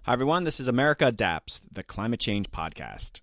Hi, everyone. This is America Adapts, the climate change podcast.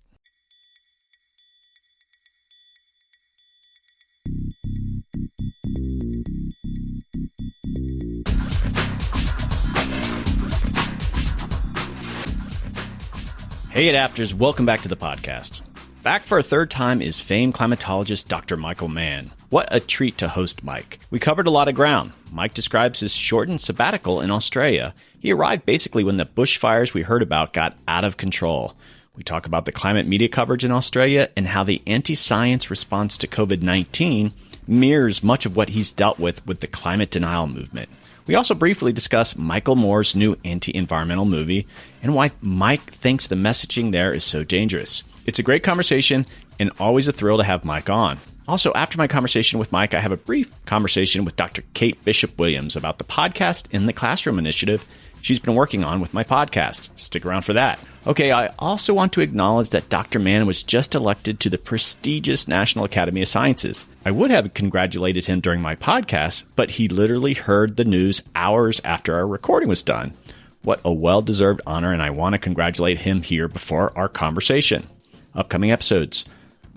Hey, Adapters. Welcome back to the podcast. Back for a third time is famed climatologist Dr. Michael Mann. What a treat to host Mike. We covered a lot of ground. Mike describes his shortened sabbatical in Australia. He arrived basically when the bushfires we heard about got out of control. We talk about the climate media coverage in Australia and how the anti-science response to COVID-19 mirrors much of what he's dealt with the climate denial movement. We also briefly discuss Michael Moore's new anti-environmental movie and why Mike thinks the messaging there is so dangerous. It's a great conversation and always a thrill to have Mike on. Also, after my conversation with Mike, I have a brief conversation with Dr. Kate Bishop-Williams about the podcast in the Classroom initiative she's been working on with my podcast. Stick around for that. Okay, I also want to acknowledge that Dr. Mann was just elected to the prestigious National Academy of Sciences. I would have congratulated him during my podcast, but he literally heard the news hours after our recording was done. What a well-deserved honor, and I want to congratulate him here before our conversation. Upcoming episodes.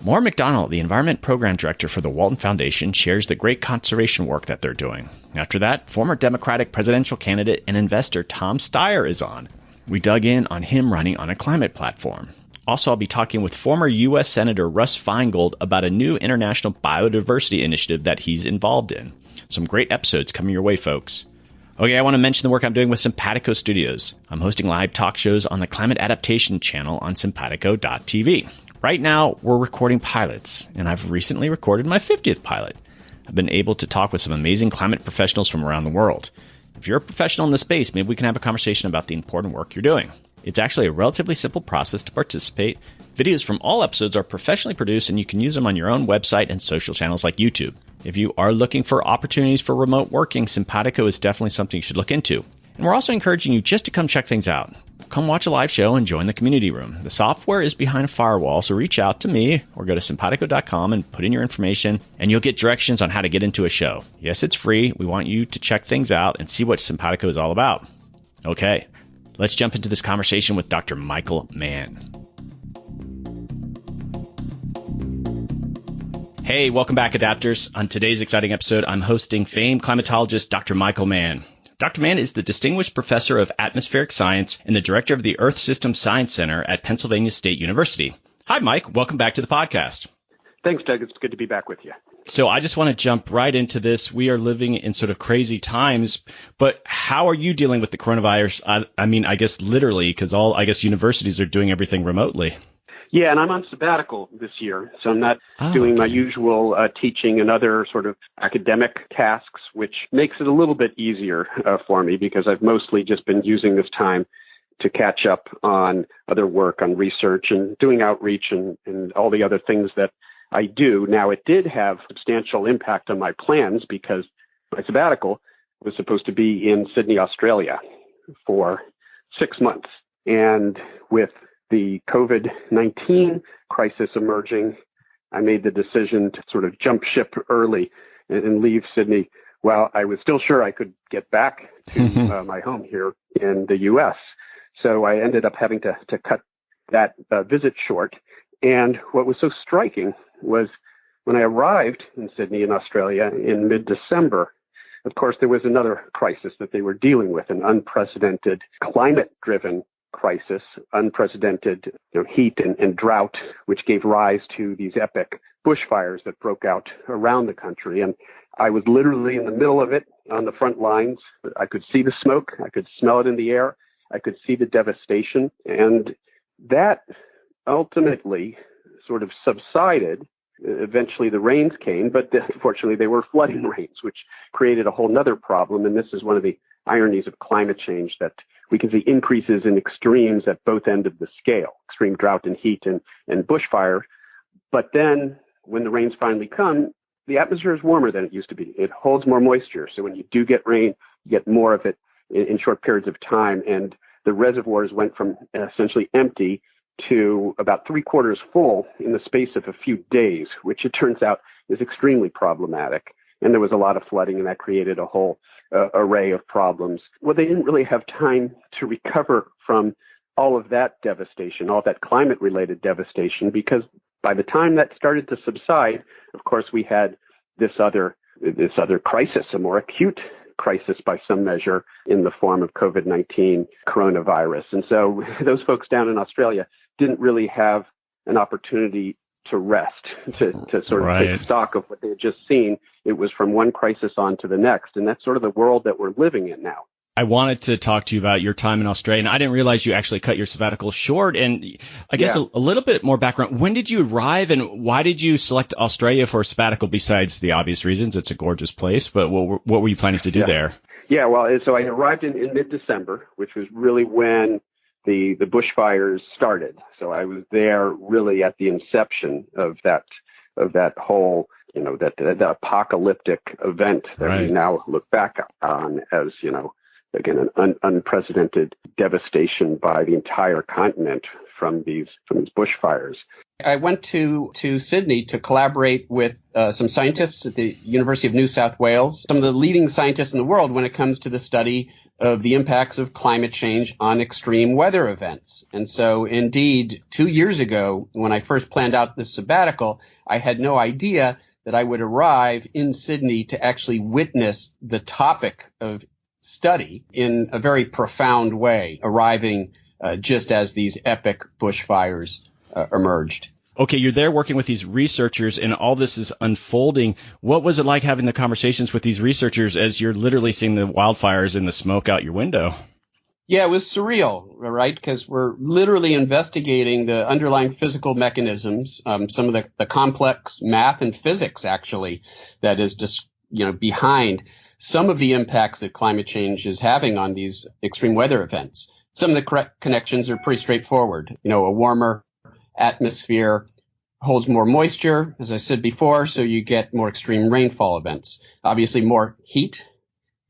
Maura McDonald, the Environment Program Director for the Walton Foundation, shares the great conservation work that they're doing. After that, former Democratic presidential candidate and investor Tom Steyer is on. We dug in on him running on a climate platform. Also, I'll be talking with former U.S. Senator Russ Feingold about a new international biodiversity initiative that he's involved in. Some great episodes coming your way, folks. Okay, I want to mention the work I'm doing with Simpatico Studios. I'm hosting live talk shows on the Climate Adaptation channel on simpatico.tv. Right now, we're recording pilots, and I've recently recorded my 50th pilot. I've been able to talk with some amazing climate professionals from around the world. If you're a professional in the space, maybe we can have a conversation about the important work you're doing. It's actually a relatively simple process to participate. Videos from all episodes are professionally produced, and you can use them on your own website and social channels like YouTube. If you are looking for opportunities for remote working, Simpatico is definitely something you should look into. And we're also encouraging you just to come check things out. Come watch a live show and join the community room. The software is behind a firewall, so reach out to me or go to simpatico.com and put in your information, and you'll get directions on how to get into a show. Yes, it's free. We want you to check things out and see what Simpatico is all about. Okay, let's jump into this conversation with Dr. Michael Mann. Hey, welcome back, Adapters. On today's exciting episode, I'm hosting famed climatologist Dr. Michael Mann. Dr. Mann is the Distinguished Professor of Atmospheric Science and the Director of the Earth System Science Center at Pennsylvania State University. Hi, Mike. Welcome back to the podcast. Thanks, Doug. It's good to be back with you. So I just want to jump right into this. We are living in sort of crazy times, but how are you dealing with the coronavirus? I guess literally, because universities are doing everything remotely. Yeah, and I'm on sabbatical this year, so I'm not doing my usual teaching and other sort of academic tasks, which makes it a little bit easier for me because I've mostly just been using this time to catch up on other work, on research and doing outreach and all the other things that I do. Now, it did have substantial impact on my plans because my sabbatical was supposed to be in Sydney, Australia for 6 months. And with the COVID-19 crisis emerging, I made the decision to sort of jump ship early and leave Sydney while I was still sure I could get back to my home here in the U.S. So I ended up having to cut that visit short. And what was so striking was when I arrived in Sydney in Australia in mid-December, of course, there was another crisis that they were dealing with, an unprecedented climate-driven crisis, unprecedented heat and drought, which gave rise to these epic bushfires that broke out around the country. And I was literally in the middle of it on the front lines. I could see the smoke. I could smell it in the air. I could see the devastation. And that ultimately sort of subsided. Eventually the rains came, but unfortunately they were flooding rains, which created a whole nother problem. And this is one of the ironies of climate change, that we can see increases in extremes at both ends of the scale, extreme drought and heat and bushfire. But then when the rains finally come, the atmosphere is warmer than it used to be. It holds more moisture. So when you do get rain, you get more of it in short periods of time. And the reservoirs went from essentially empty to about 3/4 full in the space of a few days, which it turns out is extremely problematic. And there was a lot of flooding, and that created a whole array of problems. Well, they didn't really have time to recover from all of that devastation, all that climate-related devastation, because by the time that started to subside, of course, we had this other crisis, a more acute crisis by some measure, in the form of COVID-19 coronavirus. And so those folks down in Australia didn't really have an opportunity to rest, to sort of take stock of what they had just seen. It was from one crisis on to the next. And that's sort of the world that we're living in now. I wanted to talk to you about your time in Australia, and I didn't realize you actually cut your sabbatical short. And I guess a little bit more background. When did you arrive, and why did you select Australia for a sabbatical besides the obvious reasons? It's a gorgeous place, but what were you planning to do there? Yeah, well, so I arrived in mid-December, which was really when the bushfires started. So I was there really at the inception of that whole, that apocalyptic event that we now look back on as, again, an unprecedented devastation by the entire continent from these bushfires. I went to Sydney to collaborate with some scientists at the University of New South Wales, some of the leading scientists in the world when it comes to the study of the impacts of climate change on extreme weather events. And so, indeed, 2 years ago, when I first planned out this sabbatical, I had no idea that I would arrive in Sydney to actually witness the topic of study in a very profound way, arriving just as these epic bushfires emerged. Okay, you're there working with these researchers, and all this is unfolding. What was it like having the conversations with these researchers as you're literally seeing the wildfires and the smoke out your window? Yeah, it was surreal, right? Because we're literally investigating the underlying physical mechanisms, some of the complex math and physics, actually, that is just, behind some of the impacts that climate change is having on these extreme weather events. Some of the connections are pretty straightforward. A warmer atmosphere holds more moisture, as I said before, so you get more extreme rainfall events. Obviously, more heat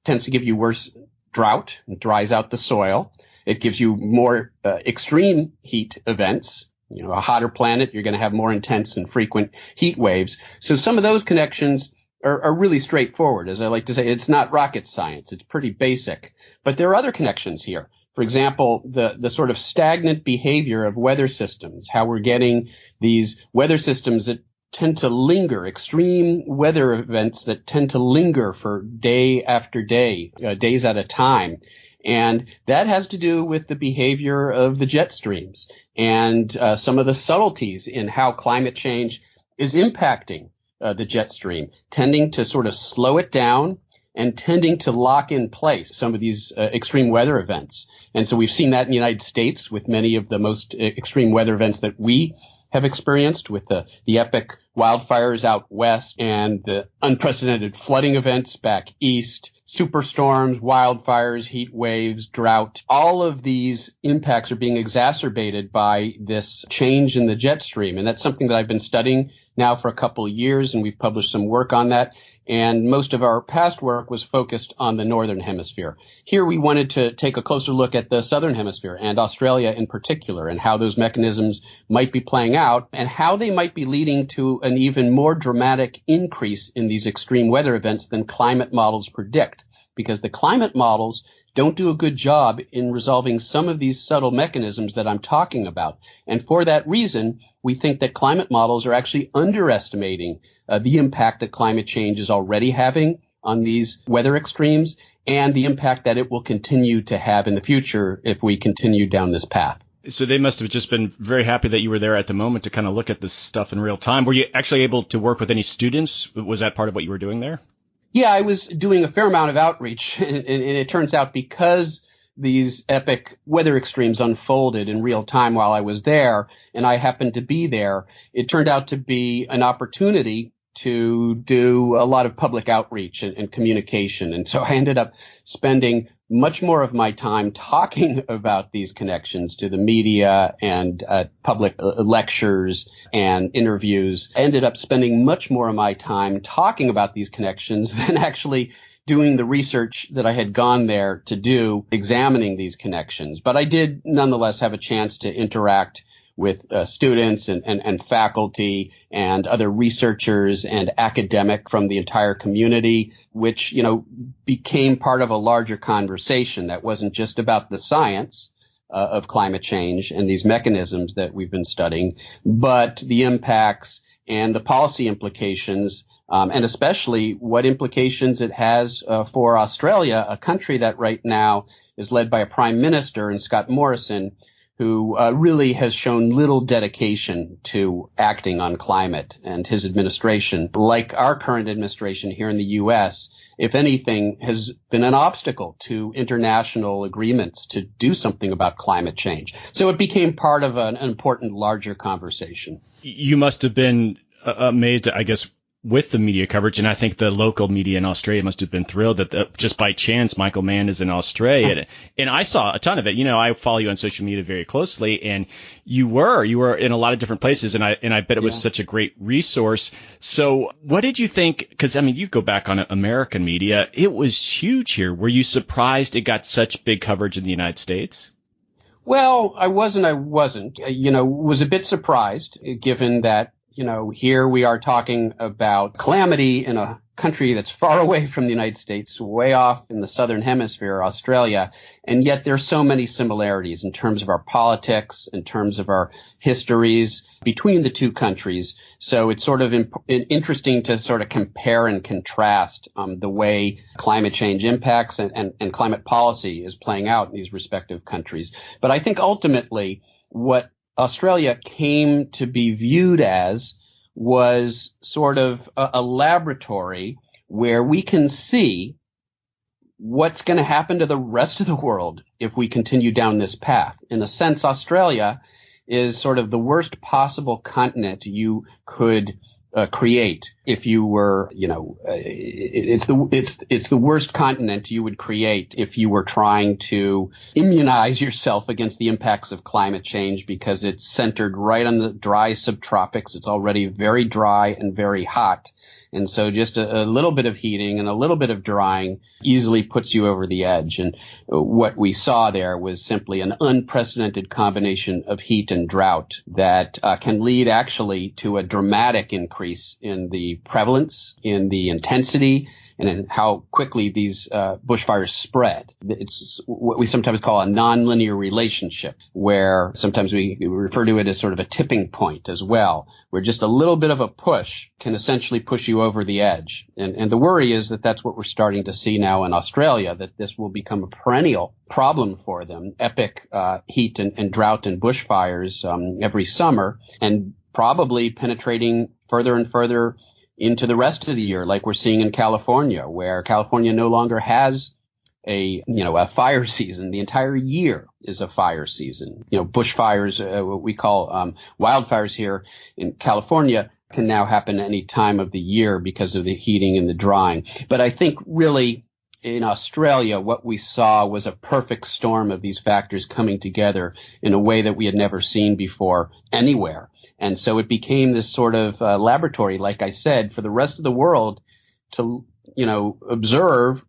tends to give you worse drought. It dries out the soil. It gives you more extreme heat events. A hotter planet, you're going to have more intense and frequent heat waves. So some of those connections are really straightforward. As I like to say, it's not rocket science. It's pretty basic. But there are other connections here. For example, the sort of stagnant behavior of weather systems, how we're getting these weather systems that tend to linger, extreme weather events that tend to linger for day after day, days at a time. And that has to do with the behavior of the jet streams and some of the subtleties in how climate change is impacting the jet stream, tending to sort of slow it down and tending to lock in place some of these extreme weather events. And so we've seen that in the United States with many of the most extreme weather events that we have experienced, with the epic wildfires out west and the unprecedented flooding events back east, superstorms, wildfires, heat waves, drought. All of these impacts are being exacerbated by this change in the jet stream. And that's something that I've been studying now for a couple of years, and we've published some work on that. And most of our past work was focused on the northern hemisphere. Here we wanted to take a closer look at the southern hemisphere and Australia in particular, and how those mechanisms might be playing out and how they might be leading to an even more dramatic increase in these extreme weather events than climate models predict. Because the climate models don't do a good job in resolving some of these subtle mechanisms that I'm talking about. And for that reason, we think that climate models are actually underestimating the impact that climate change is already having on these weather extremes and the impact that it will continue to have in the future if we continue down this path. So they must have just been very happy that you were there at the moment to kind of look at this stuff in real time. Were you actually able to work with any students? Was that part of what you were doing there? Yeah, I was doing a fair amount of outreach, and it turns out because these epic weather extremes unfolded in real time while I was there, and I happened to be there, it turned out to be an opportunity to do a lot of public outreach and communication. And so I ended up spending much more of my time talking about these connections to the media and public lectures and interviews. I ended up spending much more of my time talking about these connections than actually doing the research that I had gone there to do, examining these connections. But I did nonetheless have a chance to interact with students and faculty and other researchers and academic from the entire community, which, became part of a larger conversation that wasn't just about the science, of climate change and these mechanisms that we've been studying, but the impacts and the policy implications, and especially what implications it has for Australia, a country that right now is led by a prime minister, and Scott Morrison, who really has shown little dedication to acting on climate, and his administration, like our current administration here in the U.S., if anything, has been an obstacle to international agreements to do something about climate change. So it became part of an important, larger conversation. You must have been amazed, I guess, with the media coverage, and I think the local media in Australia must have been thrilled that just by chance Michael Mann is in Australia. And I saw a ton of it. You know, I follow you on social media very closely, and you were in a lot of different places, and I bet it was such a great resource. So what did you think? Because, I mean, you go back on American media, it was huge here. Were you surprised it got such big coverage in the United States? Well, I wasn't. Was a bit surprised, given that, here we are talking about calamity in a country that's far away from the United States, way off in the southern hemisphere, Australia, and yet there's so many similarities in terms of our politics, in terms of our histories between the two countries. So it's sort of interesting to sort of compare and contrast the way climate change impacts and climate policy is playing out in these respective countries. But I think ultimately what Australia came to be viewed as was sort of a laboratory where we can see what's going to happen to the rest of the world if we continue down this path. In a sense, Australia is sort of the worst possible continent you could create if you were, it's the worst continent you would create if you were trying to immunize yourself against the impacts of climate change, because it's centered right on the dry subtropics. It's already very dry and very hot. And so just a little bit of heating and a little bit of drying easily puts you over the edge. And what we saw there was simply an unprecedented combination of heat and drought that can lead actually to a dramatic increase in the prevalence, in the intensity, and in how quickly these bushfires spread. It's what we sometimes call a nonlinear relationship, where sometimes we refer to it as sort of a tipping point as well, where just a little bit of a push can essentially push you over the edge. And the worry is that that's what we're starting to see now in Australia, that this will become a perennial problem for them, epic heat and drought and bushfires every summer, and probably penetrating further and further into the rest of the year, like we're seeing in California, where California no longer has a fire season. The entire year is a fire season. Bushfires, what we call wildfires here in California, can now happen any time of the year because of the heating and the drying. But I think really in Australia, what we saw was a perfect storm of these factors coming together in a way that we had never seen before anywhere. And so it became this sort of laboratory, like I said, for the rest of the world to, observe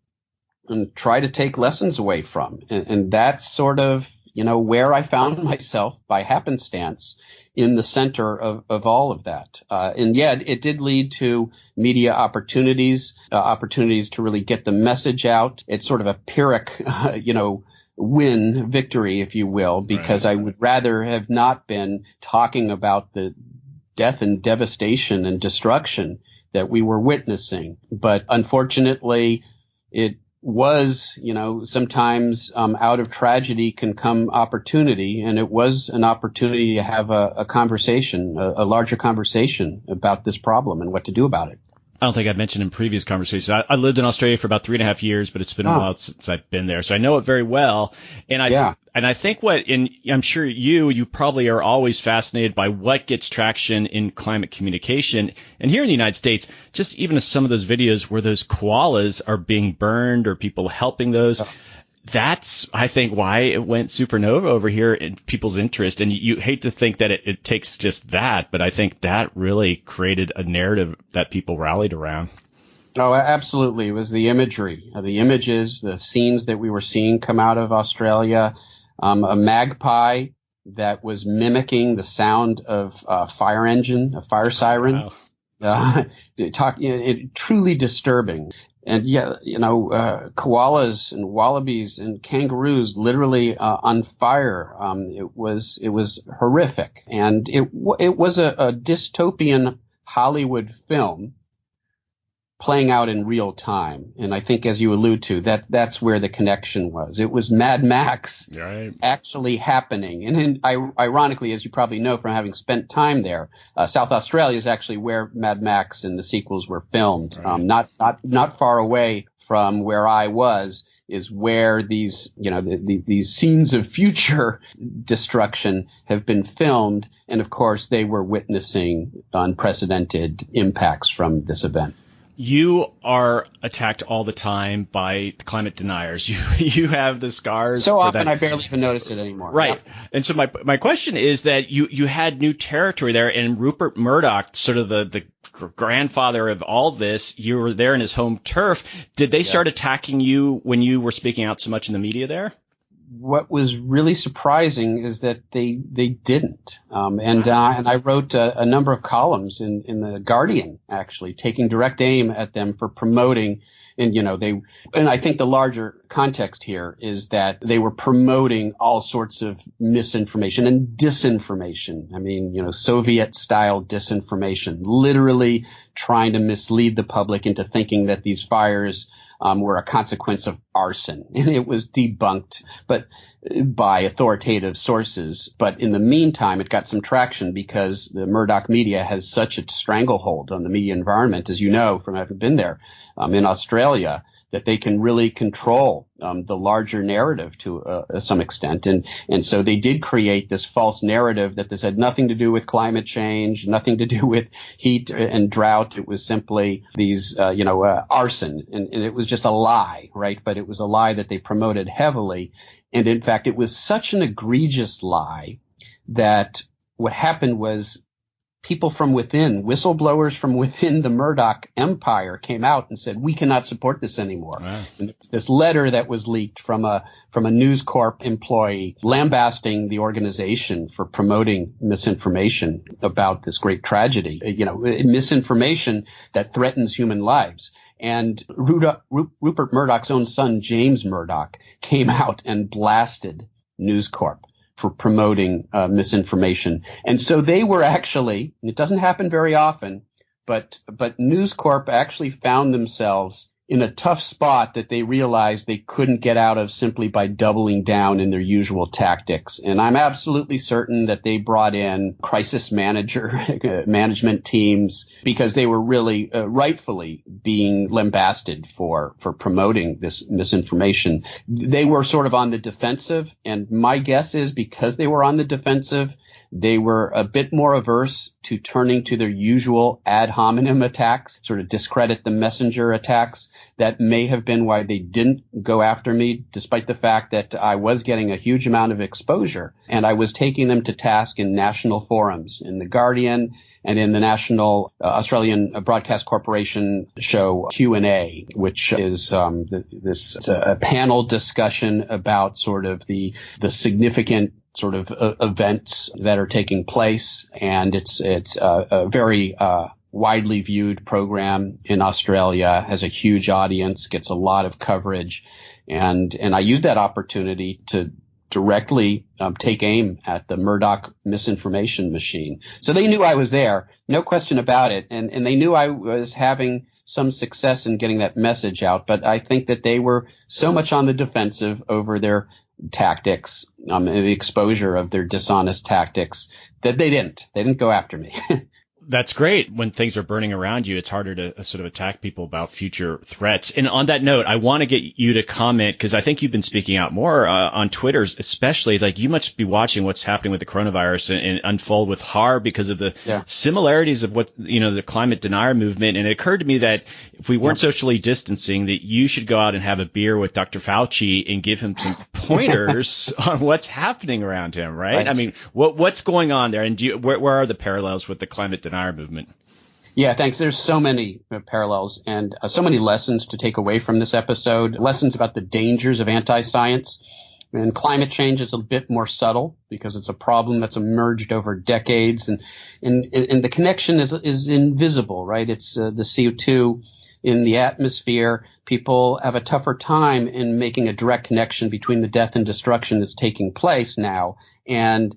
and try to take lessons away from. And that's sort of, where I found myself by happenstance in the center of all of that. And yet it did lead to media opportunities to really get the message out. It's sort of a Pyrrhic, victory, if you will, because right. I would rather have not been talking about the death and devastation and destruction that we were witnessing. But unfortunately, it was, sometimes out of tragedy can come opportunity, and it was an opportunity to have a conversation, a larger conversation about this problem and what to do about it. I don't think I've mentioned in previous conversations. I lived in Australia for about 3.5 years, but it's been a while since I've been there. So I know it very well. And I think I'm sure you probably are always fascinated by what gets traction in climate communication. And here in the United States, just even some of those videos where those koalas are being burned or people helping those. That's, I think, why it went supernova over here in people's interest. And you hate to think that it takes just that, but I think that really created a narrative that people rallied around. Oh, absolutely. It was the imagery, the images, the scenes that we were seeing come out of Australia, a magpie that was mimicking the sound of a fire engine, a fire siren. Wow. Truly disturbing. And koalas and wallabies and kangaroos literally on fire. It was horrific, and it was a dystopian Hollywood film playing out in real time. And I think, as you allude to, that's where the connection was. It was Mad Max actually happening. And ironically, as you probably know from having spent time there, South Australia is actually where Mad Max and the sequels were filmed. Right. Not far away from where I was is where these scenes of future destruction have been filmed. And of course, they were witnessing unprecedented impacts from this event. You are attacked all the time by climate deniers. You have the scars. So for often that. I barely even notice it anymore. Right. Yeah. And so my question is that you had new territory there, and Rupert Murdoch, sort of the grandfather of all this, you were there in his home turf. Did they start attacking you when you were speaking out so much in the media there? What was really surprising is that they didn't. And I wrote a number of columns in the Guardian, actually, taking direct aim at them for promoting. And, I think the larger context here is that they were promoting all sorts of misinformation and disinformation. I mean, Soviet style disinformation, literally trying to mislead the public into thinking that these fires were a consequence of arson. And it was debunked, but by authoritative sources. But in the meantime, it got some traction because the Murdoch media has such a stranglehold on the media environment, as you know from having been there in Australia, that they can really control the larger narrative to some extent. And so they did create this false narrative that this had nothing to do with climate change, nothing to do with heat and drought. It was simply these, arson. And it was just a lie, right? But it was a lie that they promoted heavily. And in fact, it was such an egregious lie that what happened was people from within, whistleblowers from within the Murdoch empire came out and said, we cannot support this anymore. Wow. And this letter that was leaked from a News Corp employee lambasting the organization for promoting misinformation about this great tragedy, misinformation that threatens human lives. And Rupert Murdoch's own son, James Murdoch, came out and blasted News Corp for promoting misinformation. And so they were actually, it doesn't happen very often, but News Corp actually found themselves in a tough spot that they realized they couldn't get out of simply by doubling down in their usual tactics. And I'm absolutely certain that they brought in crisis management teams because they were really rightfully being lambasted for promoting this misinformation. They were sort of on the defensive, and my guess is because they were on the defensive, they were a bit more averse to turning to their usual ad hominem attacks, sort of discredit the messenger attacks. That may have been why they didn't go after me, despite the fact that I was getting a huge amount of exposure. And I was taking them to task in national forums, in The Guardian and in the National Australian Broadcast Corporation show Q&A, which is a panel discussion about sort of the significant sort of events that are taking place. And it's a very widely viewed program in Australia, has a huge audience, gets a lot of coverage. And I used that opportunity to directly take aim at the Murdoch misinformation machine. So they knew I was there, no question about it. And they knew I was having some success in getting that message out. But I think that they were so much on the defensive over their tactics, the exposure of their dishonest tactics, that they didn't go after me. That's great. When things are burning around you, it's harder to sort of attack people about future threats. And on that note, I want to get you to comment, because I think you've been speaking out more on Twitter, especially. Like, you must be watching what's happening with the coronavirus and unfold with horror because of the similarities of what, the climate denier movement. And it occurred to me that if we weren't socially distancing, that you should go out and have a beer with Dr. Fauci and give him some pointers on what's happening around him, right? I mean, what's going on there? And where are the parallels with the climate denier movement? Yeah, thanks. There's so many parallels and so many lessons to take away from this episode. Lessons about the dangers of anti-science. And climate change is a bit more subtle because it's a problem that's emerged over decades, and the connection is invisible, right? It's the CO2 in the atmosphere, people have a tougher time in making a direct connection between the death and destruction that's taking place now and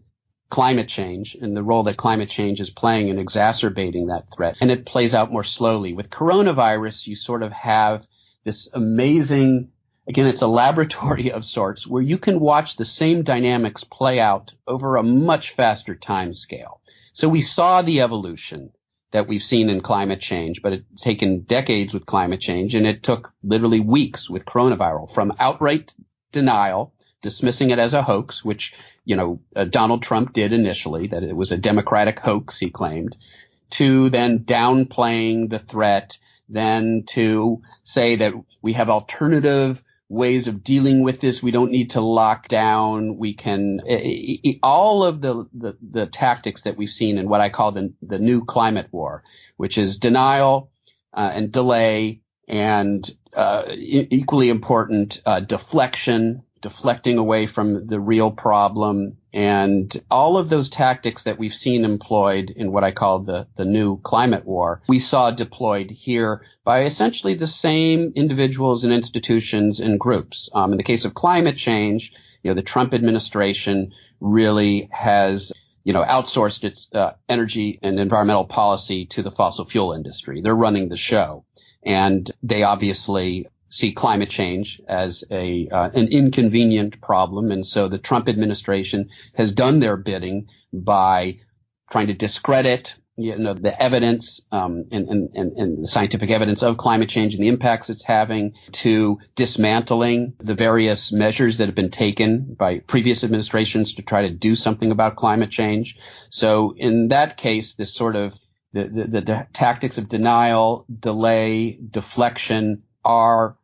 climate change and the role that climate change is playing in exacerbating that threat. And it plays out more slowly. With coronavirus, you sort of have this amazing, again, it's a laboratory of sorts where you can watch the same dynamics play out over a much faster time scale. So we saw the evolution that we've seen in climate change, but it's taken decades with climate change, and it took literally weeks with coronavirus from outright denial, dismissing it as a hoax, which, Donald Trump did initially, that it was a Democratic hoax, he claimed, to then downplaying the threat, then to say that we have alternative ways of dealing with this. We don't need to lock down. We can all of the tactics that we've seen in what I call the new climate war, which is denial and delay, and equally important, deflecting away from the real problem, and all of those tactics that we've seen employed in what I call the new climate war, we saw deployed here by essentially the same individuals and institutions and groups. In the case of climate change, the Trump administration really has, outsourced its energy and environmental policy to the fossil fuel industry. They're running the show, and they obviously see climate change as an inconvenient problem. And so the Trump administration has done their bidding by trying to discredit the evidence and the scientific evidence of climate change and the impacts it's having, to dismantling the various measures that have been taken by previous administrations to try to do something about climate change. So in that case, this sort of the tactics of denial, delay, deflection are,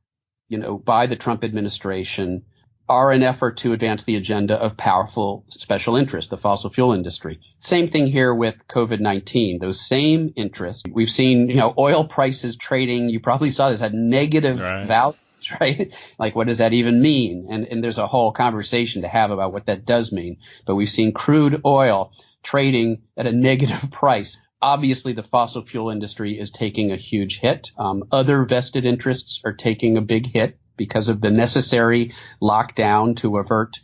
by the Trump administration, are an effort to advance the agenda of powerful special interests, the fossil fuel industry. Same thing here with COVID-19. Those same interests. We've seen, oil prices trading. You probably saw this at negative values, right? Like, what does that even mean? And there's a whole conversation to have about what that does mean. But we've seen crude oil trading at a negative price. Obviously, the fossil fuel industry is taking a huge hit. Other vested interests are taking a big hit because of the necessary lockdown to avert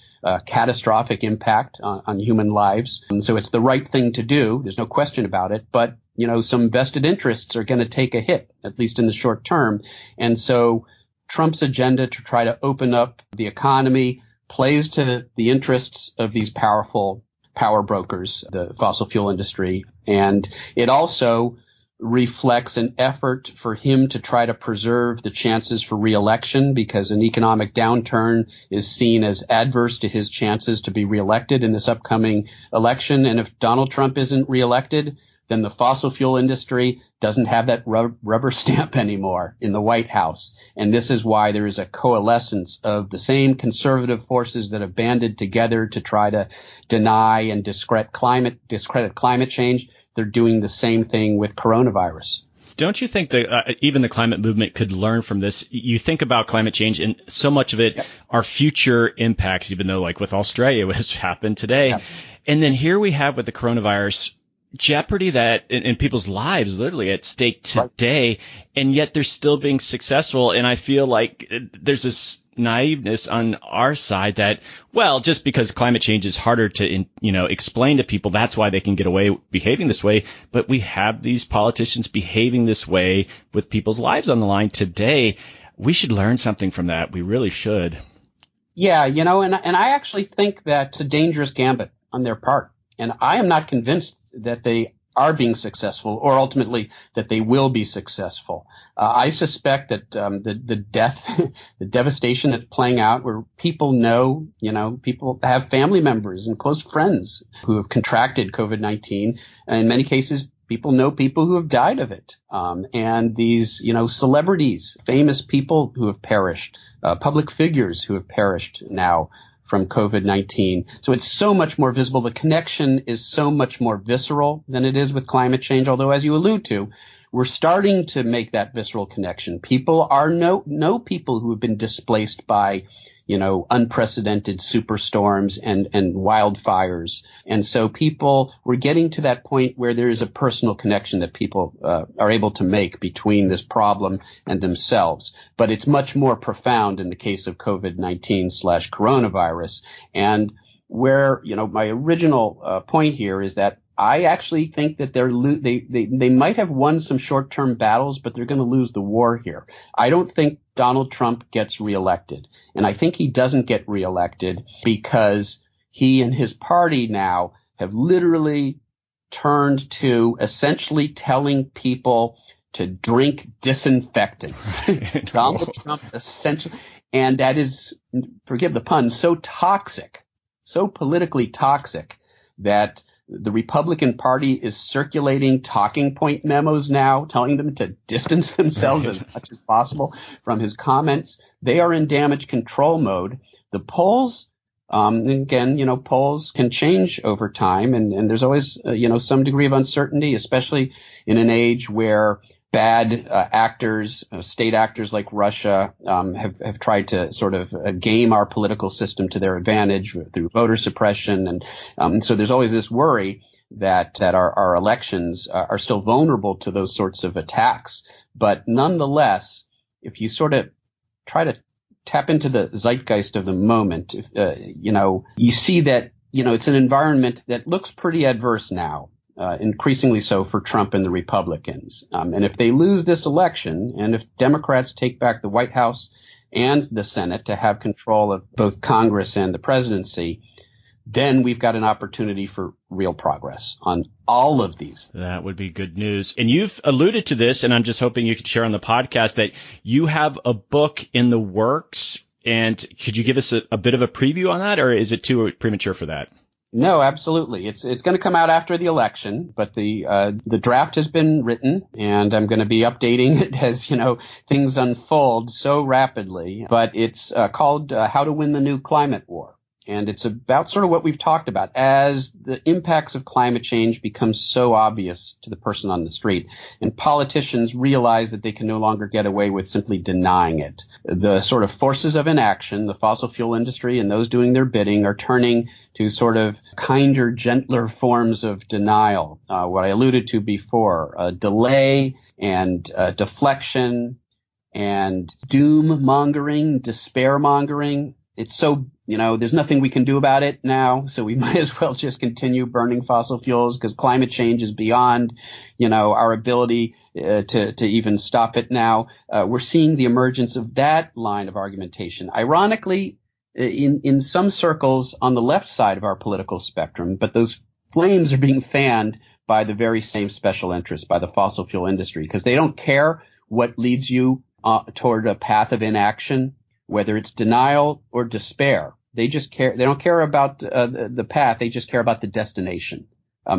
catastrophic impact on human lives. And so it's the right thing to do. There's no question about it. But, some vested interests are going to take a hit, at least in the short term. And so Trump's agenda to try to open up the economy plays to the interests of these powerful power brokers, the fossil fuel industry. And it also reflects an effort for him to try to preserve the chances for reelection, because an economic downturn is seen as adverse to his chances to be reelected in this upcoming election. And if Donald Trump isn't reelected, then the fossil fuel industry doesn't have that rubber stamp anymore in the White House. And this is why there is a coalescence of the same conservative forces that have banded together to try to deny and discredit climate change. They're doing the same thing with coronavirus. Don't you think that even the climate movement could learn from this? You think about climate change, and so much of it are future impacts, even though, like with Australia, what has happened today. Yeah. And then here we have with the coronavirus, jeopardy that in people's lives literally at stake today, right. And yet they're still being successful. And I feel like there's this naiveness on our side that, well, just because climate change is harder to, explain to people, that's why they can get away behaving this way. But we have these politicians behaving this way with people's lives on the line today. We should learn something from that. We really should. Yeah, and I actually think that's a dangerous gambit on their part. And I am not convinced that they are being successful, or ultimately that they will be successful. I suspect that the death, the devastation that's playing out, where people know, people have family members and close friends who have contracted COVID-19. And in many cases, people know people who have died of it. And these, celebrities, famous people who have perished, public figures who have perished now from COVID-19. So it's so much more visible. The connection is so much more visceral than it is with climate change. Although, as you allude to, we're starting to make that visceral connection. People know people who have been displaced by unprecedented superstorms and wildfires. And so we're getting to that point where there is a personal connection that people are able to make between this problem and themselves. But it's much more profound in the case of COVID-19/coronavirus. And where, my original point here is that I actually think that they might have won some short-term battles, but they're going to lose the war here. I don't think Donald Trump gets reelected. And I think he doesn't get reelected because he and his party now have literally turned to essentially telling people to drink disinfectants. Donald Trump essentially, and that is, forgive the pun, so toxic, so politically toxic that the Republican Party is circulating talking point memos now, telling them to distance themselves as much as possible from his comments. They are in damage control mode. The polls, again, polls can change over time, and there's always, some degree of uncertainty, especially in an age where bad actors, state actors like Russia, have tried to sort of game our political system to their advantage through voter suppression. And so there's always this worry that our elections are still vulnerable to those sorts of attacks. But nonetheless, if you sort of try to tap into the zeitgeist of the moment, you see that, it's an environment that looks pretty adverse now. Increasingly so for Trump and the Republicans. And if they lose this election, and if Democrats take back the White House and the Senate to have control of both Congress and the presidency, then we've got an opportunity for real progress on all of these. That would be good news. And you've alluded to this, and I'm just hoping you could share on the podcast that you have a book in the works. And could you give us a bit of a preview on that, or is it too premature for that? No, absolutely. It's going to come out after the election, but the draft has been written, and I'm going to be updating it as, things unfold so rapidly. But it's called How to Win the New Climate War. And it's about sort of what we've talked about as the impacts of climate change become so obvious to the person on the street. And politicians realize that they can no longer get away with simply denying it. The sort of forces of inaction, the fossil fuel industry and those doing their bidding, are turning to sort of kinder, gentler forms of denial. What I alluded to before, delay and deflection and doom mongering, despair mongering. It's so, there's nothing we can do about it now, so we might as well just continue burning fossil fuels because climate change is beyond, our ability to even stop it now. We're seeing the emergence of that line of argumentation. Ironically, in some circles on the left side of our political spectrum, but those flames are being fanned by the very same special interests, by the fossil fuel industry, because they don't care what leads you toward a path of inaction, whether it's denial or despair. They just care. They don't care about the path. They just care about the destination.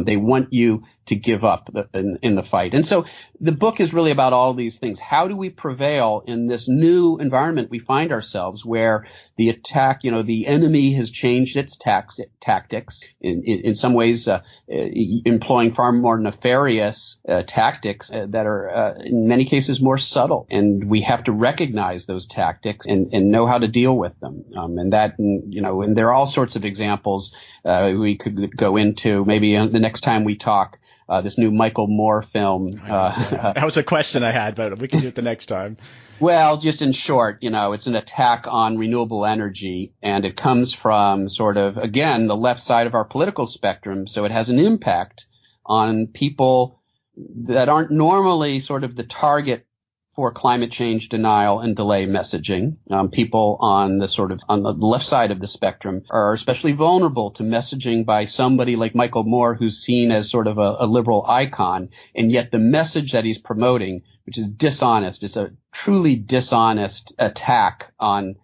They want you to give up in the fight. And so the book is really about all these things. How do we prevail in this new environment we find ourselves where the attack, the enemy has changed its tactics in some ways, employing far more nefarious tactics that are in many cases more subtle. And we have to recognize those tactics and know how to deal with them. And there are all sorts of examples we could go into maybe the next time we talk. This new Michael Moore film. That was a question I had, but we can do it the next time. Well, just in short, it's an attack on renewable energy, and it comes from sort of, again, the left side of our political spectrum. So it has an impact on people that aren't normally sort of the target for climate change denial and delay messaging. People on the left side of the spectrum are especially vulnerable to messaging by somebody like Michael Moore, who's seen as sort of a liberal icon. And yet the message that he's promoting, which is dishonest, it's a truly dishonest attack on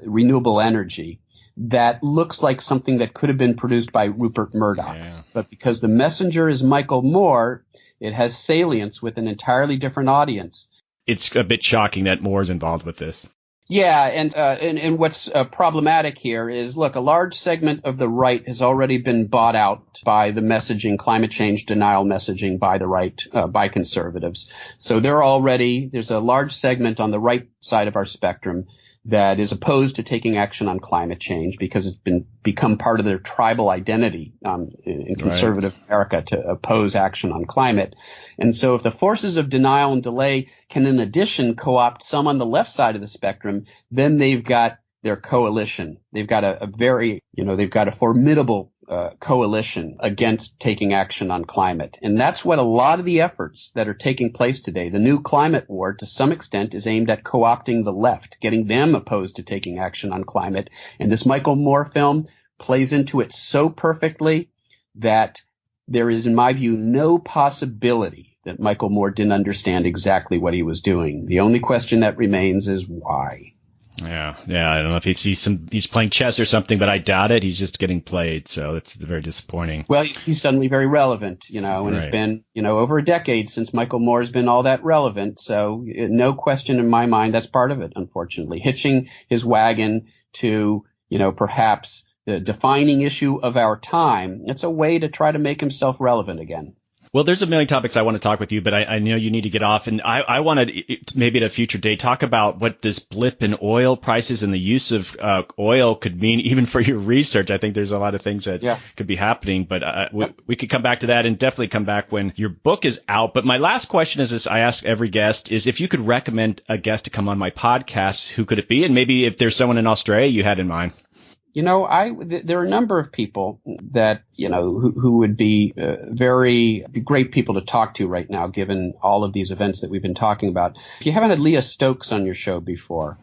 renewable energy that looks like something that could have been produced by Rupert Murdoch. Yeah. But because the messenger is Michael Moore, it has salience with an entirely different audience. It's a bit shocking that Moore's involved with this. Yeah, and what's problematic here is, look, a large segment of the right has already been bought out by the messaging, climate change denial messaging by the right, by conservatives. So there's a large segment on the right side of our spectrum that is opposed to taking action on climate change because it's become part of their tribal identity in conservative America to oppose action on climate. And so if the forces of denial and delay can in addition co-opt some on the left side of the spectrum, then they've got their coalition. They've got they've got a formidable coalition against taking action on climate. And that's what a lot of the efforts that are taking place today. The new climate war, to some extent, is aimed at co-opting the left, getting them opposed to taking action on climate. And this Michael Moore film plays into it so perfectly that there is, in my view, no possibility that Michael Moore didn't understand exactly what he was doing. The only question that remains is why. Yeah. I don't know if he's playing chess or something, but I doubt it. He's just getting played, so it's very disappointing. Well, he's suddenly very relevant, and It's been, over a decade since Michael Moore has been all that relevant. So no question in my mind, that's part of it, unfortunately. Hitching his wagon to, perhaps the defining issue of our time. It's a way to try to make himself relevant again. Well, there's a million topics I want to talk with you, but I know you need to get off. And I wanted maybe at a future date talk about what this blip in oil prices and the use of oil could mean even for your research. I think there's a lot of things that could be happening, but we could come back to that and definitely come back when your book is out. But my last question is this, I ask every guest, is if you could recommend a guest to come on my podcast, who could it be? And maybe if there's someone in Australia you had in mind. There are a number of people that, who would be great people to talk to right now, given all of these events that we've been talking about. If you haven't had Leah Stokes on your show before,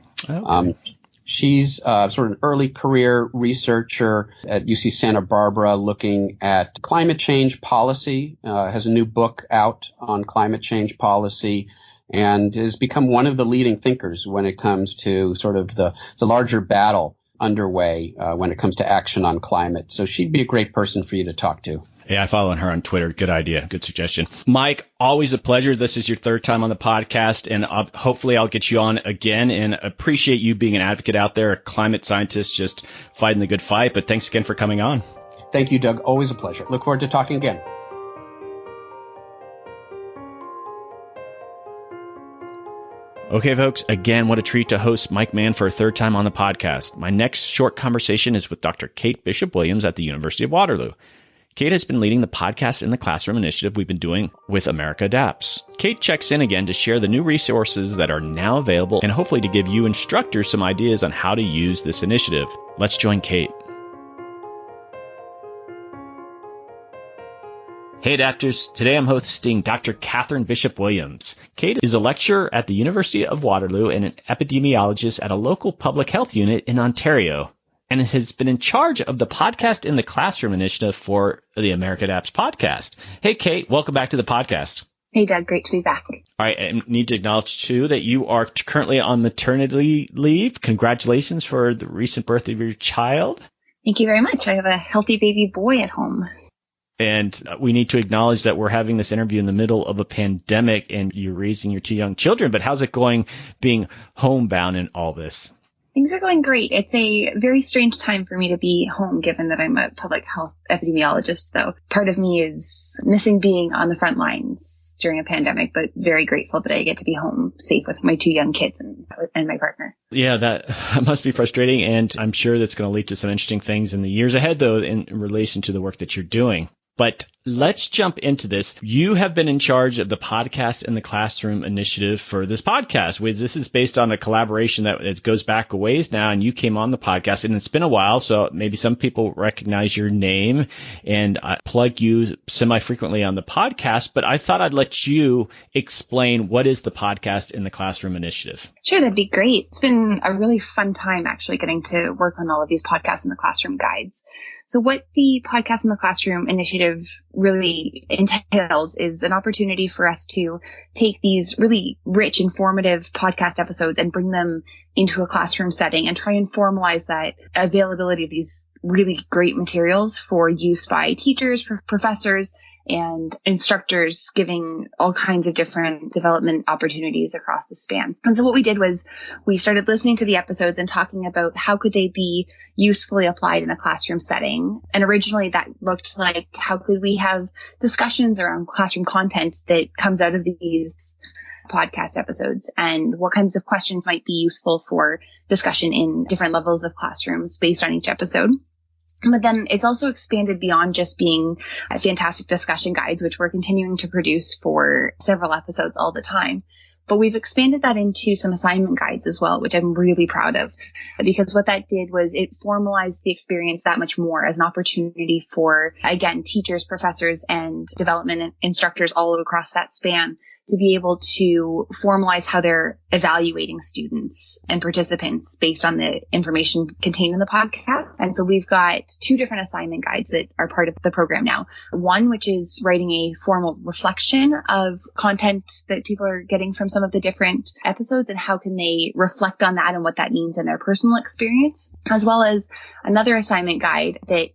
she's sort of an early career researcher at UC Santa Barbara looking at climate change policy, has a new book out on climate change policy, and has become one of the leading thinkers when it comes to sort of the larger battle underway when it comes to action on climate. So she'd be a great person for you to talk to. Yeah, I follow her on Twitter. Good idea. Good suggestion. Mike, always a pleasure. This is your third time on the podcast, and hopefully I'll get you on again, and appreciate you being an advocate out there, a climate scientist just fighting the good fight. But thanks again for coming on. Thank you, Doug. Always a pleasure. Look forward to talking again. Okay, folks, again, what a treat to host Mike Mann for a third time on the podcast. My next short conversation is with Dr. Kate Bishop-Williams at the University of Waterloo. Kate has been leading the podcast in the classroom initiative we've been doing with America Adapts. Kate checks in again to share the new resources that are now available and hopefully to give you instructors some ideas on how to use this initiative. Let's join Kate. Hey Adapters, today I'm hosting Dr. Catherine Bishop-Williams. Kate is a lecturer at the University of Waterloo and an epidemiologist at a local public health unit in Ontario, and has been in charge of the Podcast in the Classroom initiative for the America Adapts podcast. Hey Kate, welcome back to the podcast. Hey Doug, great to be back. All right, I need to acknowledge too that you are currently on maternity leave. Congratulations for the recent birth of your child. Thank you very much. I have a healthy baby boy at home. And we need to acknowledge that we're having this interview in the middle of a pandemic and you're raising your two young children. But how's it going being homebound in all this? Things are going great. It's a very strange time for me to be home, given that I'm a public health epidemiologist, though. Part of me is missing being on the front lines during a pandemic, but very grateful that I get to be home safe with my two young kids and my partner. Yeah, that must be frustrating. And I'm sure that's going to lead to some interesting things in the years ahead, though, in relation to the work that you're doing. But let's jump into this. You have been in charge of the Podcast in the Classroom initiative for this podcast. This is based on a collaboration that it goes back a ways now, and you came on the podcast, and it's been a while, so maybe some people recognize your name, and I plug you semi-frequently on the podcast, but I thought I'd let you explain what is the Podcast in the Classroom initiative. Sure, that'd be great. It's been a really fun time actually getting to work on all of these Podcasts in the Classroom guides. So what the Podcast in the Classroom initiative really entails is an opportunity for us to take these really rich, informative podcast episodes and bring them into a classroom setting and try and formalize that availability of these really great materials for use by teachers, professors, and instructors, giving all kinds of different development opportunities across the span. And so what we did was we started listening to the episodes and talking about how could they be usefully applied in a classroom setting. And originally that looked like how could we have discussions around classroom content that comes out of these podcast episodes and what kinds of questions might be useful for discussion in different levels of classrooms based on each episode. But then it's also expanded beyond just being fantastic discussion guides, which we're continuing to produce for several episodes all the time. But we've expanded that into some assignment guides as well, which I'm really proud of, because what that did was it formalized the experience that much more as an opportunity for, again, teachers, professors, and development instructors all across that span to be able to formalize how they're evaluating students and participants based on the information contained in the podcast. And so we've got 2 different assignment guides that are part of the program now. One, which is writing a formal reflection of content that people are getting from some of the different episodes and how can they reflect on that and what that means in their personal experience, as well as another assignment guide that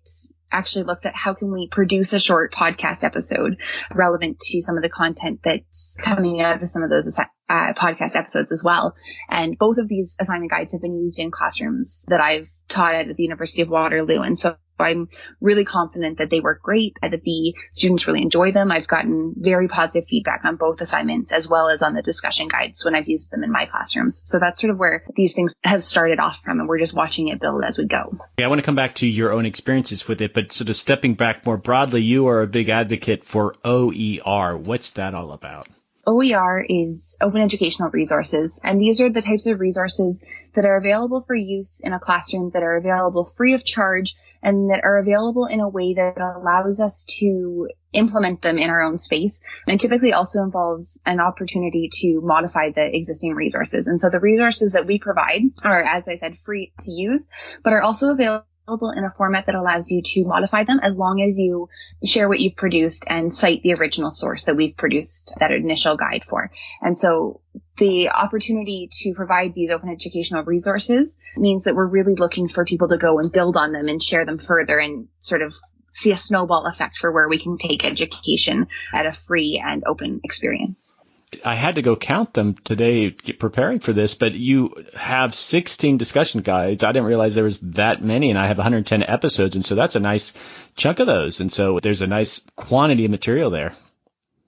actually looks at how can we produce a short podcast episode relevant to some of the content that's coming out of some of those podcast episodes as well. And both of these assignment guides have been used in classrooms that I've taught at the University of Waterloo. And so I'm really confident that they work great, that the students really enjoy them. I've gotten very positive feedback on both assignments as well as on the discussion guides when I've used them in my classrooms. So that's sort of where these things have started off from, and we're just watching it build as we go. I want to come back to your own experiences with it, but sort of stepping back more broadly, you are a big advocate for OER. What's that all about? OER is open educational resources, and these are the types of resources that are available for use in a classroom, that are available free of charge, and that are available in a way that allows us to implement them in our own space, and typically also involves an opportunity to modify the existing resources. And so the resources that we provide are, as I said, free to use, but are also available in a format that allows you to modify them as long as you share what you've produced and cite the original source that we've produced that initial guide for. And so the opportunity to provide these open educational resources means that we're really looking for people to go and build on them and share them further and sort of see a snowball effect for where we can take education at a free and open experience. I had to go count them today preparing for this, but you have 16 discussion guides. I didn't realize there was that many, and I have 110 episodes, and so that's a nice chunk of those. And so there's a nice quantity of material there.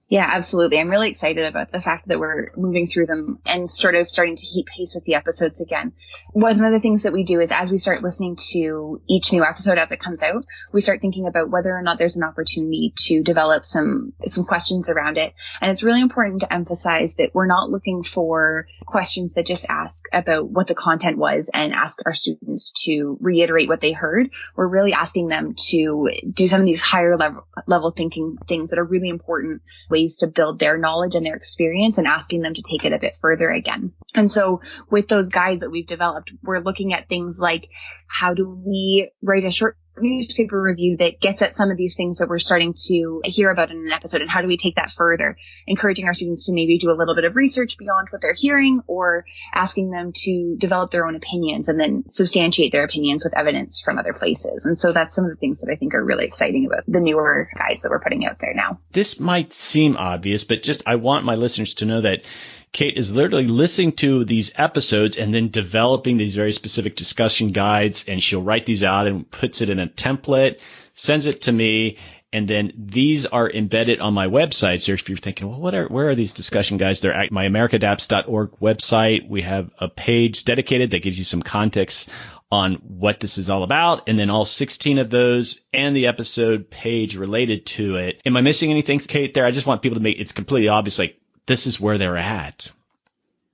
Yeah, absolutely. I'm really excited about the fact that we're moving through them and sort of starting to keep pace with the episodes again. One of the things that we do is as we start listening to each new episode as it comes out, we start thinking about whether or not there's an opportunity to develop some questions around it. And it's really important to emphasize that we're not looking for questions that just ask about what the content was and ask our students to reiterate what they heard. We're really asking them to do some of these higher level thinking things that are really important ways to build their knowledge and their experience, and asking them to take it a bit further again. And so with those guides that we've developed, we're looking at things like, how do we write a short newspaper review that gets at some of these things that we're starting to hear about in an episode, and how do we take that further, encouraging our students to maybe do a little bit of research beyond what they're hearing, or asking them to develop their own opinions and then substantiate their opinions with evidence from other places. And so that's some of the things that I think are really exciting about the newer guides that we're putting out there now. This might seem obvious, but just I want my listeners to know that Kate is literally listening to these episodes and then developing these very specific discussion guides, and she'll write these out and puts it in a template, sends it to me, and then these are embedded on my website. So if you're thinking, well, where are these discussion guides? They're at my americadapts.org website. We have a page dedicated that gives you some context on what this is all about, and then all 16 of those and the episode page related to it. Am I missing anything, Kate, there? I just want people to make it's completely obvious, like, this is where they're at.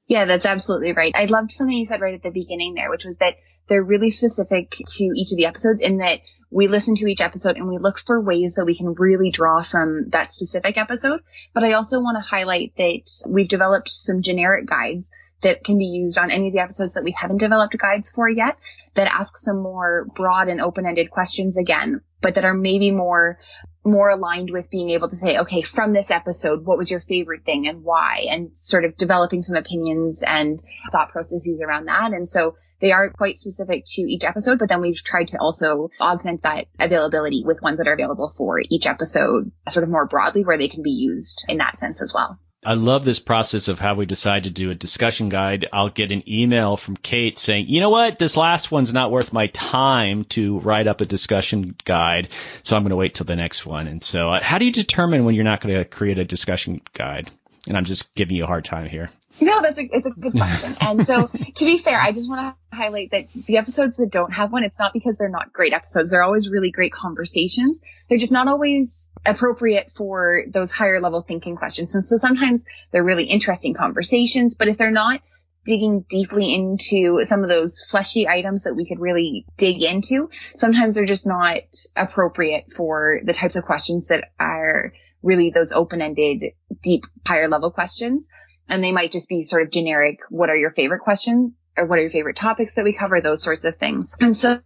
Yeah, that's absolutely right. I loved something you said right at the beginning there, which was that they're really specific to each of the episodes, in that we listen to each episode and we look for ways that we can really draw from that specific episode. But I also want to highlight that we've developed some generic guides that can be used on any of the episodes that we haven't developed guides for yet, that ask some more broad and open-ended questions again, but that are maybe more aligned with being able to say, okay, from this episode, what was your favorite thing and why? And sort of developing some opinions and thought processes around that. And so they are quite specific to each episode, but then we've tried to also augment that availability with ones that are available for each episode sort of more broadly, where they can be used in that sense as well. I love this process of how we decide to do a discussion guide. I'll get an email from Kate saying, you know what, this last one's not worth my time to write up a discussion guide, so I'm going to wait till the next one. And so how do you determine when you're not going to create a discussion guide? And I'm just giving you a hard time here. No, it's a good question. And so to be fair, I just want to highlight that the episodes that don't have one, it's not because they're not great episodes. They're always really great conversations. They're just not always appropriate for those higher level thinking questions. And so sometimes they're really interesting conversations, but if they're not digging deeply into some of those fleshy items that we could really dig into, sometimes they're just not appropriate for the types of questions that are really those open-ended, deep, higher level questions. And they might just be sort of generic, what are your favorite questions? Or what are your favorite topics that we cover? Those sorts of things. And so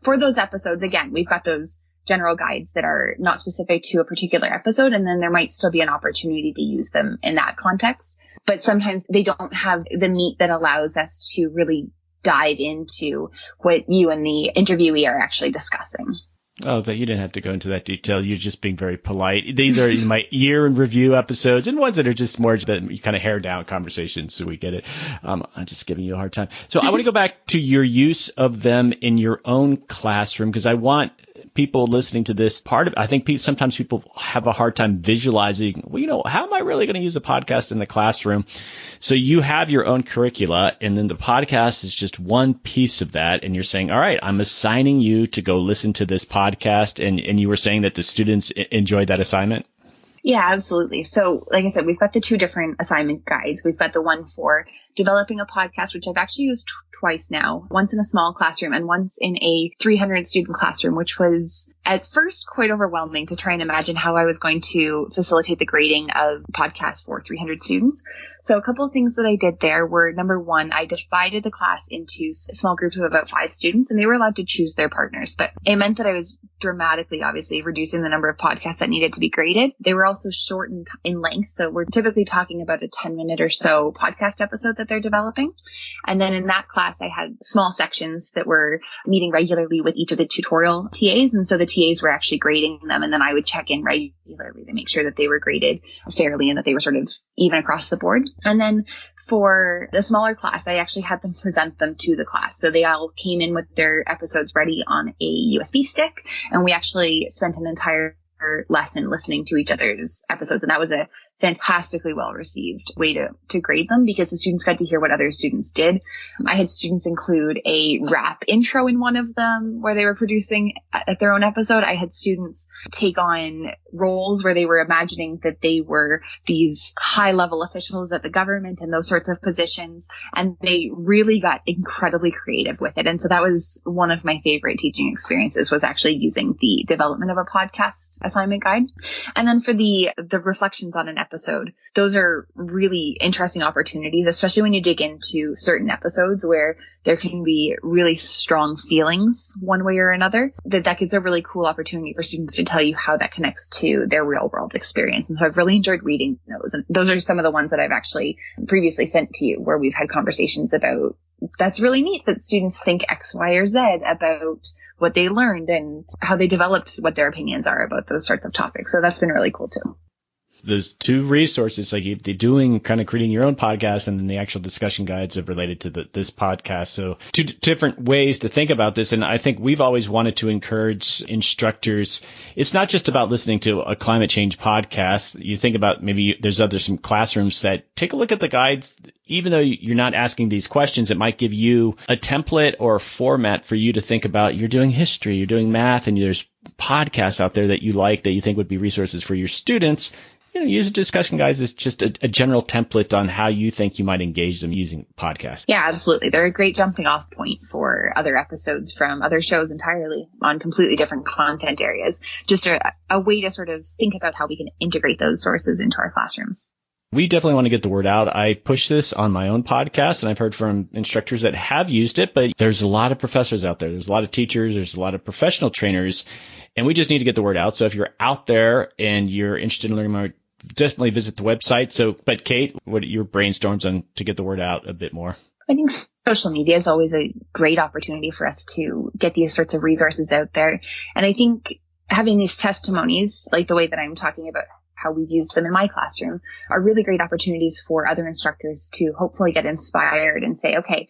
for those episodes, again, we've got those general guides that are not specific to a particular episode. And then there might still be an opportunity to use them in that context. But sometimes they don't have the meat that allows us to really dive into what you and the interviewee are actually discussing. Oh, that you didn't have to go into that detail. You're just being very polite. These are my year in review episodes and ones that are just more that kind of hair down conversations. So we get it. I'm just giving you a hard time. So I want to go back to your use of them in your own classroom, because I want people listening to this part of it. I think sometimes people have a hard time visualizing, well, how am I really going to use a podcast in the classroom? So you have your own curricula, and then the podcast is just one piece of that. And you're saying, all right, I'm assigning you to go listen to this podcast. And you were saying that the students enjoyed that assignment? Yeah, absolutely. So like I said, we've got the two different assignment guides. We've got the one for developing a podcast, which I've actually used twice now, once in a small classroom and once in a 300 student classroom, which was at first quite overwhelming to try and imagine how I was going to facilitate the grading of podcasts for 300 students. So a couple of things that I did there were, number one, I divided the class into small groups of about 5 students, and they were allowed to choose their partners. But it meant that I was dramatically, obviously, reducing the number of podcasts that needed to be graded. They were also shortened in length. So we're typically talking about a 10-minute or so podcast episode that they're developing. And then in that class, I had small sections that were meeting regularly with each of the tutorial TAs. And so the TAs were actually grading them. And then I would check in regularly to make sure that they were graded fairly and that they were sort of even across the board. And then for the smaller class, I actually had them present them to the class. So they all came in with their episodes ready on a USB stick. And we actually spent an entire lesson listening to each other's episodes. And that was a fantastically well-received way to grade them, because the students got to hear what other students did. I had students include a rap intro in one of them where they were producing at their own episode. I had students take on roles where they were imagining that they were these high-level officials at the government and those sorts of positions. And they really got incredibly creative with it. And so that was one of my favorite teaching experiences, was actually using the development of a podcast assignment guide. And then for the reflections on an episode, those are really interesting opportunities, especially when you dig into certain episodes where there can be really strong feelings one way or another. That gives a really cool opportunity for students to tell you how that connects to their real world experience. And so I've really enjoyed reading those. And those are some of the ones that I've actually previously sent to you, where we've had conversations about, that's really neat that students think X, Y, or Z about what they learned and how they developed what their opinions are about those sorts of topics. So that's been really cool too. There's two resources, like they're doing kind of creating your own podcast, and then the actual discussion guides are related to this podcast. So two different ways to think about this. And I think we've always wanted to encourage instructors. It's not just about listening to a climate change podcast. You think about maybe there's some classrooms that take a look at the guides. Even though you're not asking these questions, it might give you a template or a format for you to think about. You're doing history, you're doing math, and there's podcasts out there that you like that you think would be resources for your students. Use discussion guides as just a general template on how you think you might engage them using podcasts. Yeah, absolutely. They're a great jumping off point for other episodes from other shows entirely on completely different content areas. Just a way to sort of think about how we can integrate those sources into our classrooms. We definitely want to get the word out. I push this on my own podcast, and I've heard from instructors that have used it, but there's a lot of professors out there. There's a lot of teachers. There's a lot of professional trainers, and we just need to get the word out. So if you're out there and you're interested in learning more, definitely visit the website. But Kate, what are your brainstorms on to get the word out a bit more? I think social media is always a great opportunity for us to get these sorts of resources out there. And I think having these testimonies, like the way that I'm talking about how we've used them in my classroom, are really great opportunities for other instructors to hopefully get inspired and say, okay,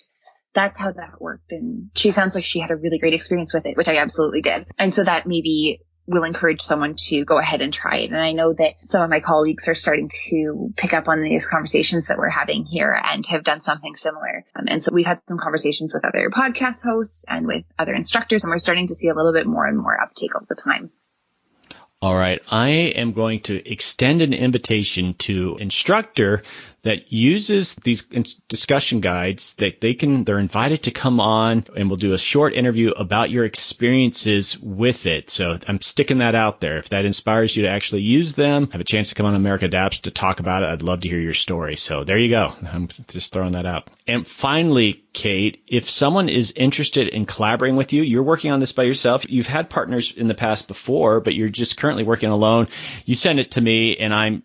that's how that worked. And she sounds like she had a really great experience with it, which I absolutely did. And so that maybe will encourage someone to go ahead and try it. And I know that some of my colleagues are starting to pick up on these conversations that we're having here and have done something similar. And so we've had some conversations with other podcast hosts and with other instructors, and we're starting to see a little bit more and more uptake all the time. All right. I am going to extend an invitation to instructor that uses these discussion guides that they're invited to come on, and we'll do a short interview about your experiences with it. So I'm sticking that out there. If that inspires you to actually use them, have a chance to come on America Adapts to talk about it, I'd love to hear your story. So there you go. I'm just throwing that out. And finally, Kate, if someone is interested in collaborating with you, you're working on this by yourself. You've had partners in the past before, but you're just currently working alone. You send it to me and I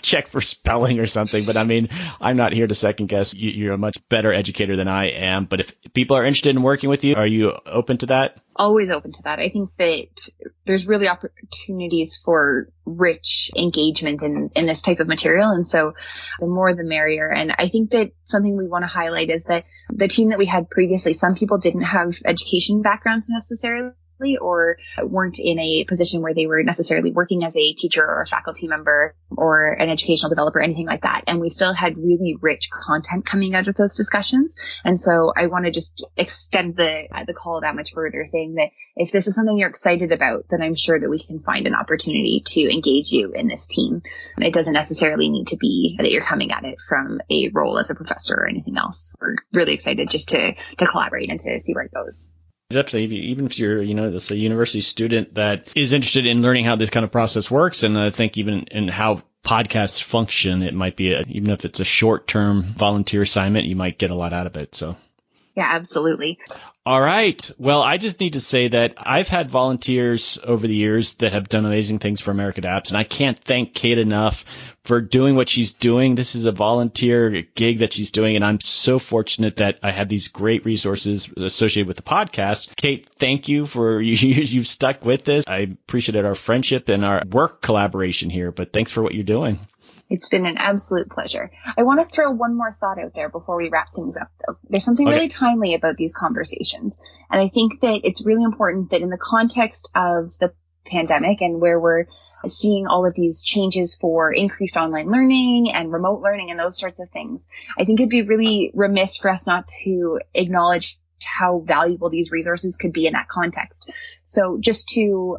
check for spelling or something, but I mean, I'm not here to second guess. You're a much better educator than I am. But if people are interested in working with you, are you open to that? Always open to that. I think that there's really opportunities for rich engagement in this type of material. And so the more the merrier. And I think that something we want to highlight is that the team that we had previously, some people didn't have education backgrounds necessarily, or weren't in a position where they were necessarily working as a teacher or a faculty member or an educational developer, anything like that. And we still had really rich content coming out of those discussions. And so I want to just extend the call that much further, saying that if this is something you're excited about, then I'm sure that we can find an opportunity to engage you in this team. It doesn't necessarily need to be that you're coming at it from a role as a professor or anything else. We're really excited just to collaborate and to see where it goes. Definitely, even if you're, a university student that is interested in learning how this kind of process works, and I think even in how podcasts function, it might be, even if it's a short-term volunteer assignment, you might get a lot out of it. So, yeah, absolutely. All right. Well, I just need to say that I've had volunteers over the years that have done amazing things for America Adapts, and I can't thank Kate enough for doing what she's doing. This is a volunteer gig that she's doing, and I'm so fortunate that I have these great resources associated with the podcast. Kate, thank you for you've stuck with this. I appreciate our friendship and our work collaboration here, but thanks for what you're doing. It's been an absolute pleasure. I want to throw one more thought out there before we wrap things up, though. There's something really timely about these conversations. And I think that it's really important that in the context of the pandemic and where we're seeing all of these changes for increased online learning and remote learning and those sorts of things, I think it'd be really remiss for us not to acknowledge how valuable these resources could be in that context. So just to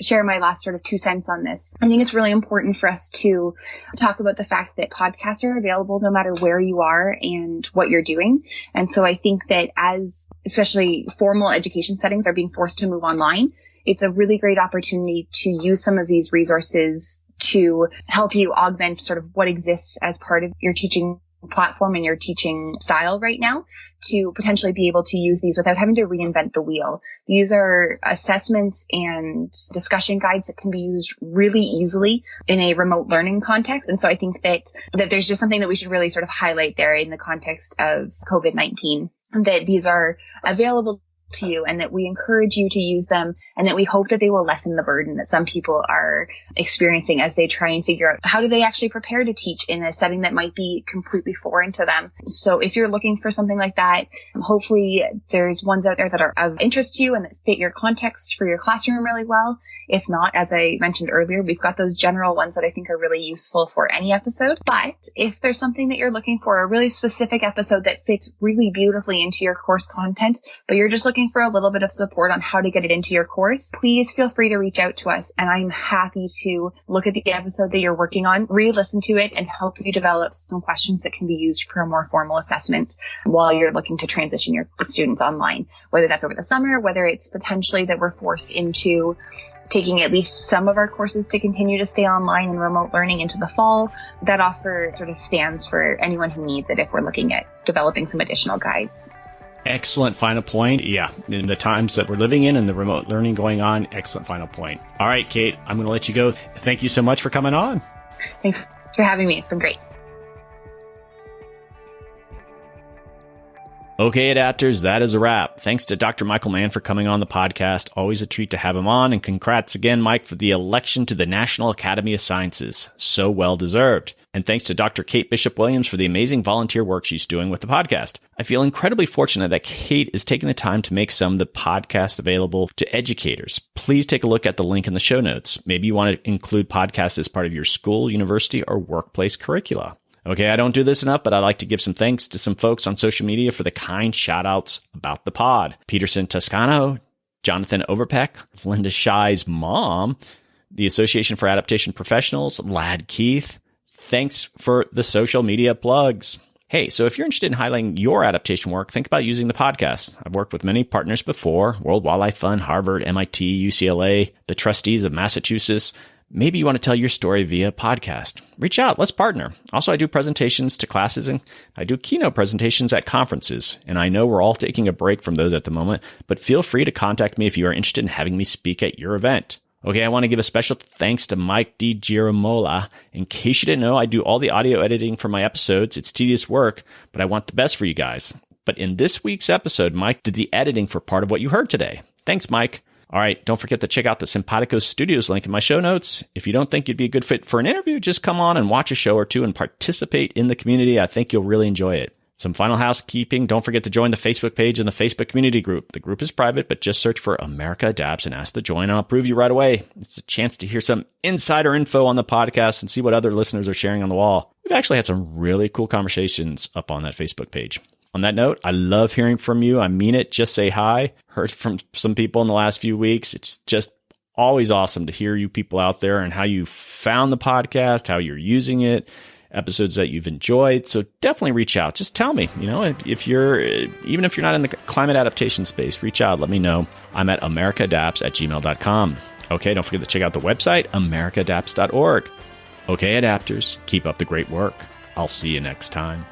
share my last sort of 2 cents on this, I think it's really important for us to talk about the fact that podcasts are available no matter where you are and what you're doing. And so I think that as especially formal education settings are being forced to move online, it's a really great opportunity to use some of these resources to help you augment sort of what exists as part of your teaching platform and your teaching style right now, to potentially be able to use these without having to reinvent the wheel. These are assessments and discussion guides that can be used really easily in a remote learning context. And so I think that there's just something that we should really sort of highlight there in the context of COVID-19, that these are available to you and that we encourage you to use them, and that we hope that they will lessen the burden that some people are experiencing as they try and figure out how do they actually prepare to teach in a setting that might be completely foreign to them. So if you're looking for something like that, hopefully there's ones out there that are of interest to you and that fit your context for your classroom really well. If not, as I mentioned earlier, we've got those general ones that I think are really useful for any episode. But if there's something that you're looking for, a really specific episode that fits really beautifully into your course content, but you're just looking for a little bit of support on how to get it into your course, please feel free to reach out to us. And I'm happy to look at the episode that you're working on, re-listen to it, and help you develop some questions that can be used for a more formal assessment while you're looking to transition your students online, whether that's over the summer, whether it's potentially that we're forced into taking at least some of our courses to continue to stay online and remote learning into the fall. That offer sort of stands for anyone who needs it if we're looking at developing some additional guides. Excellent final point. Yeah, in the times that we're living in and the remote learning going on, excellent final point. All right, Kate, I'm going to let you go. Thank you so much for coming on. Thanks for having me. It's been great. Okay, adapters, that is a wrap. Thanks to Dr. Michael Mann for coming on the podcast. Always a treat to have him on. And congrats again, Mike, for the election to the National Academy of Sciences. So well deserved. And thanks to Dr. Kate Bishop-Williams for the amazing volunteer work she's doing with the podcast. I feel incredibly fortunate that Kate is taking the time to make some of the podcasts available to educators. Please take a look at the link in the show notes. Maybe you want to include podcasts as part of your school, university, or workplace curricula. Okay, I don't do this enough, but I'd like to give some thanks to some folks on social media for the kind shout-outs about the pod. Peterson Toscano, Jonathan Overpeck, Linda Shy's mom, the Association for Adaptation Professionals, Lad Keith. Thanks for the social media plugs. Hey, so if you're interested in highlighting your adaptation work, think about using the podcast. I've worked with many partners before, World Wildlife Fund, Harvard, MIT, UCLA, the trustees of Massachusetts. Maybe you want to tell your story via podcast. Reach out. Let's partner. Also, I do presentations to classes and I do keynote presentations at conferences. And I know we're all taking a break from those at the moment, but feel free to contact me if you are interested in having me speak at your event. Okay, I want to give a special thanks to Mike DiGiramola. In case you didn't know, I do all the audio editing for my episodes. It's tedious work, but I want the best for you guys. But in this week's episode, Mike did the editing for part of what you heard today. Thanks, Mike. All right, don't forget to check out the Simpatico Studios link in my show notes. If you don't think you'd be a good fit for an interview, just come on and watch a show or two and participate in the community. I think you'll really enjoy it. Some final housekeeping. Don't forget to join the Facebook page and the Facebook community group. The group is private, but just search for America Adapts and ask to join, and I'll approve you right away. It's a chance to hear some insider info on the podcast and see what other listeners are sharing on the wall. We've actually had some really cool conversations up on that Facebook page. On that note, I love hearing from you. I mean it. Just say hi. Heard from some people in the last few weeks. It's just always awesome to hear you people out there and how you found the podcast, how you're using it, episodes that you've enjoyed. So definitely reach out. Just tell me, if you're, even if you're not in the climate adaptation space, reach out. Let me know. I'm at americaadapts@gmail.com. Okay, don't forget to check out the website, americaadapts.org. Okay, adapters, keep up the great work. I'll see you next time.